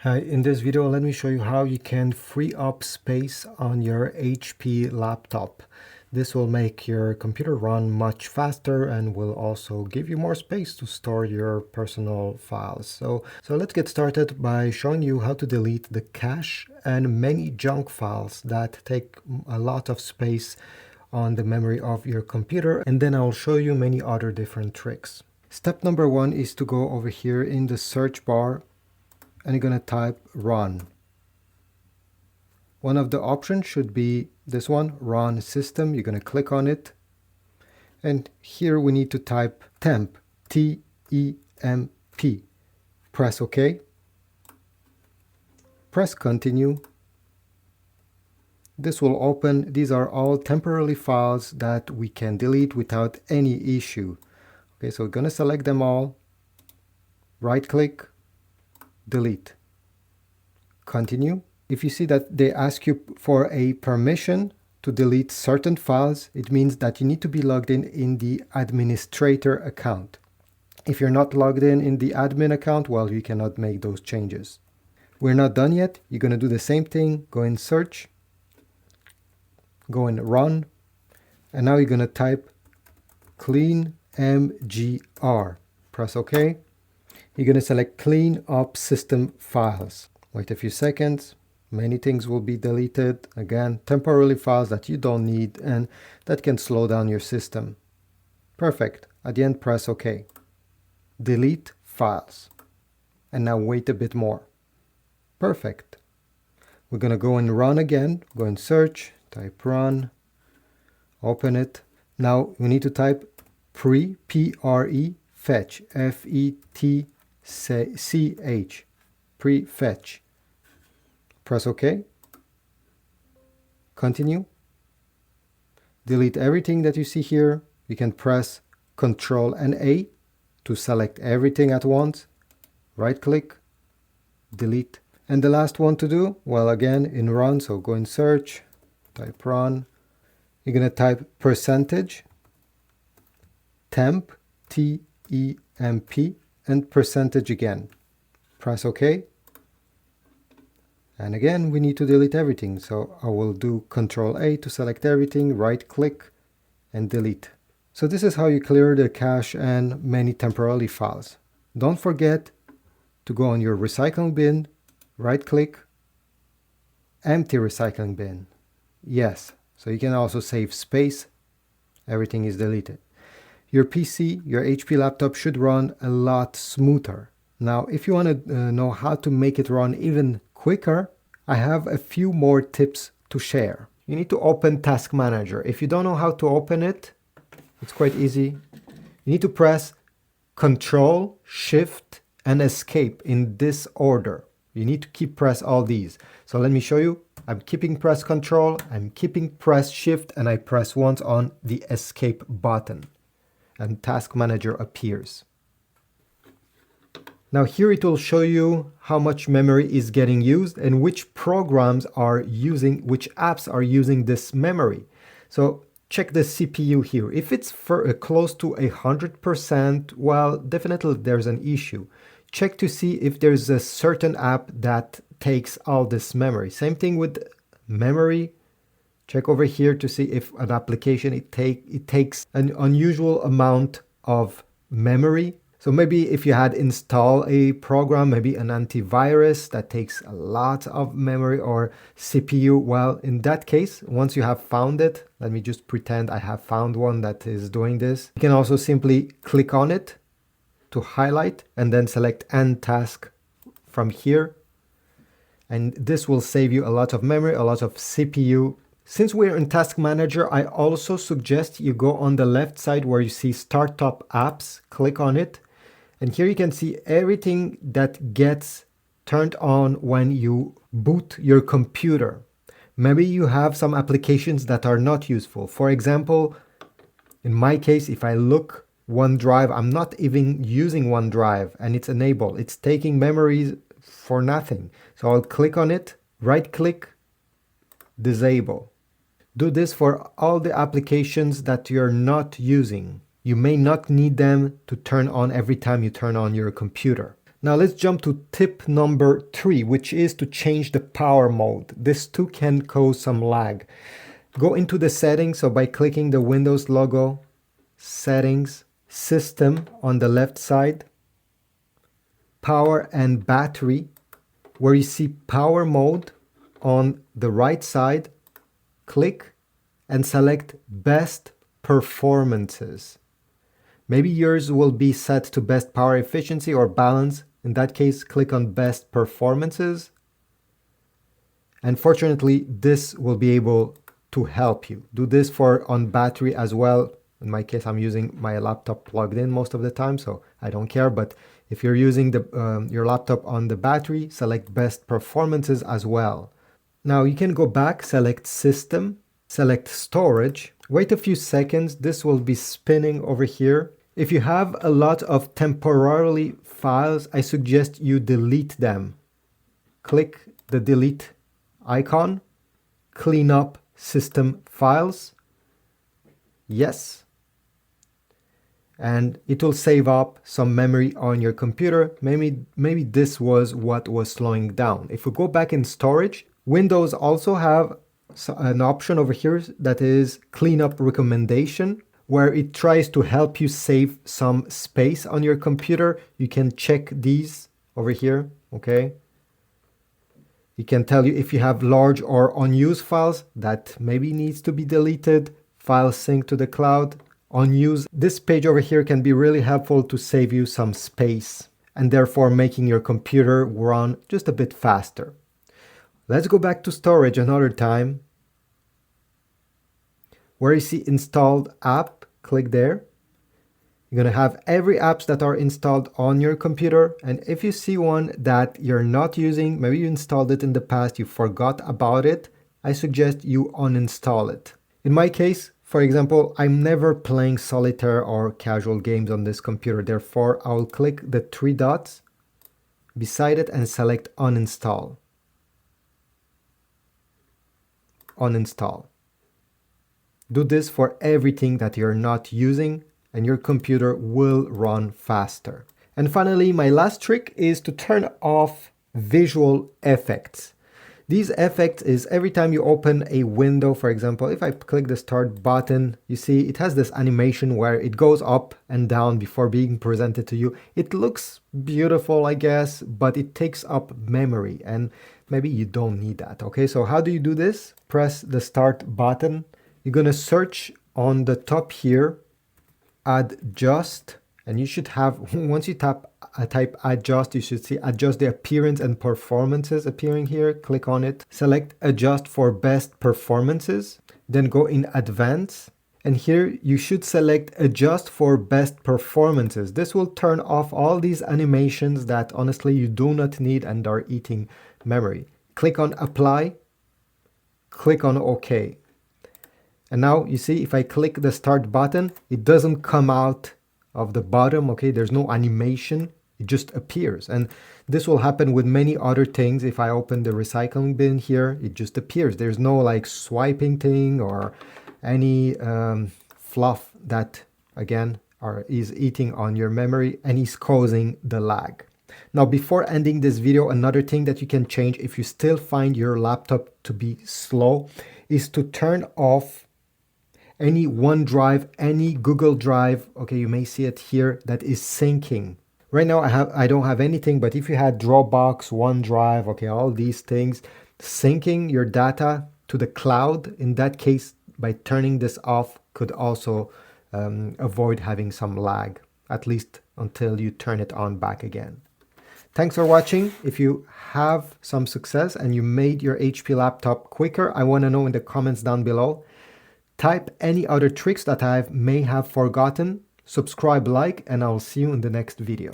Hi, in this video let me show you how you can free up space on your HP laptop. This will make your computer run much faster and will also give you more space to store your personal files. So let's get started by showing you how to delete the cache and many junk files that take a lot of space on the memory of your computer, and then I'll show you many other different tricks. Step number one is to go over here in the search bar and you're going to type run. One of the options should be this one, run system. You're going to click on it. And here we need to type temp, T-E-M-P. Press OK. Press continue. This will open. These are all temporary files that we can delete without any issue. Okay, so we're going to select them all. Right click. Delete. Continue. If you see that they ask you for a permission to delete certain files, it means that you need to be logged in the administrator account. If you're not logged in the admin account, well, you cannot make those changes. We're not done yet. You're going to do the same thing. Go in search, go in run, and now you're going to type clean mgr. Press OK. You're going to select clean up system files. Wait a few seconds. Many things will be deleted. Again, temporary files that you don't need and that can slow down your system. Perfect. At the end, press OK. Delete files. And now wait a bit more. Perfect. We're going to go and run again. Go and search. Type run. Open it. Now we need to type pre-P-R-E fetch. F-E-T-C-H. Pre-fetch. Press OK. Continue. Delete everything that you see here. You can press Ctrl and A to select everything at once. Right click. Delete. And the last one to do, well, again in run, so go in search, type run. You're going to type percentage temp, T-E-M-P, and percentage again. Press OK. And again, we need to delete everything. So I will do Ctrl A to select everything, right click and delete. So this is how you clear the cache and many temporary files. Don't forget to go on your recycling bin, right click, empty recycling bin. Yes, so you can also save space. Everything is deleted. Your PC, your HP laptop should run a lot smoother. Now, if you want to know how to make it run even quicker, I have a few more tips to share. You need to open Task Manager. If you don't know how to open it, it's quite easy. You need to press Control, Shift, and Escape in this order. You need to keep press all these. So let me show you. I'm keeping press Control, I'm keeping press Shift, and I press once on the Escape button. And Task Manager appears. Now here it will show you how much memory is getting used and which programs are using, which apps are using this memory. So check the CPU here. If it's close to 100%, well, definitely there's an issue. Check to see if there's a certain app that takes all this memory. Same thing with memory. Check over here to see if an application it takes an unusual amount of memory. So maybe if you had installed a program, maybe an antivirus that takes a lot of memory or CPU, well, in that case, once you have found it, let me just pretend I have found one that is doing this. You can also simply click on it to highlight and then select End Task from here. And this will save you a lot of memory, a lot of CPU. Since we're in Task Manager, I also suggest you go on the left side where you see Startup Apps, click on it. And here you can see everything that gets turned on when you boot your computer. Maybe you have some applications that are not useful. For example, in my case, if I look OneDrive, I'm not even using OneDrive and it's enabled. It's taking memories for nothing. So I'll click on it, right click, disable. Do this for all the applications that you're not using. You may not need them to turn on every time you turn on your computer. Now let's jump to tip number 3, which is to change the power mode. This too can cause some lag. Go into the settings, so by clicking the Windows logo, settings, system on the left side, power and battery, where you see power mode on the right side, click and select best performances. Maybe yours will be set to best power efficiency or balance. In that case, click on best performances. And fortunately, this will be able to help you. Do this for on battery as well. In my case, I'm using my laptop plugged in most of the time, so I don't care. But if you're using your laptop on the battery, select best performances as well. Now you can go back, select system, select storage, wait a few seconds. This will be spinning over here. If you have a lot of temporarily files, I suggest you delete them. Click the delete icon, clean up system files. Yes. And it will save up some memory on your computer. Maybe this was what was slowing down. If we go back in storage, Windows also have an option over here that is cleanup recommendation, where it tries to help you save some space on your computer. You can check these over here, okay? It can tell you if you have large or unused files that maybe needs to be deleted, file sync to the cloud, unused. This page over here can be really helpful to save you some space and therefore making your computer run just a bit faster. Let's go back to storage another time. Where you see installed app, click there. You're going to have every apps that are installed on your computer. And if you see one that you're not using, maybe you installed it in the past, you forgot about it, I suggest you uninstall it. In my case, for example, I'm never playing solitaire or casual games on this computer. Therefore, I will click the 3 dots beside it and select uninstall. Uninstall. Do this for everything that you're not using and your computer will run faster. And finally, my last trick is to turn off visual effects. These effects is every time you open a window, for example, if I click the start button, you see it has this animation where it goes up and down before being presented to you. It looks beautiful, I guess, but it takes up memory and maybe you don't need that. Okay, so how do you do this? Press the start button. You're going to search on the top here, adjust, and you should have, once you type adjust, you should see adjust the appearance and performances appearing here. Click on it, select adjust for best performances, then go in advanced, and here you should select adjust for best performances. This will turn off all these animations that honestly you do not need and are eating memory. Click on apply, click on OK. And now you see if I click the start button, it doesn't come out of the bottom, okay? There's no animation, it just appears. And this will happen with many other things. If I open the recycling bin here, it just appears. There's no like swiping thing or any fluff that, again, is eating on your memory and is causing the lag. Now, before ending this video, another thing that you can change if you still find your laptop to be slow is to turn off any OneDrive, any Google Drive, okay, you may see it here, that is syncing. Right now I don't have anything, but if you had Dropbox, OneDrive, okay, all these things, syncing your data to the cloud, in that case, by turning this off, could also avoid having some lag, at least until you turn it on back again. Thanks for watching. If you have some success and you made your HP laptop quicker, I want to know in the comments down below. Type any other tricks that I may have forgotten, subscribe, like, and I'll see you in the next video.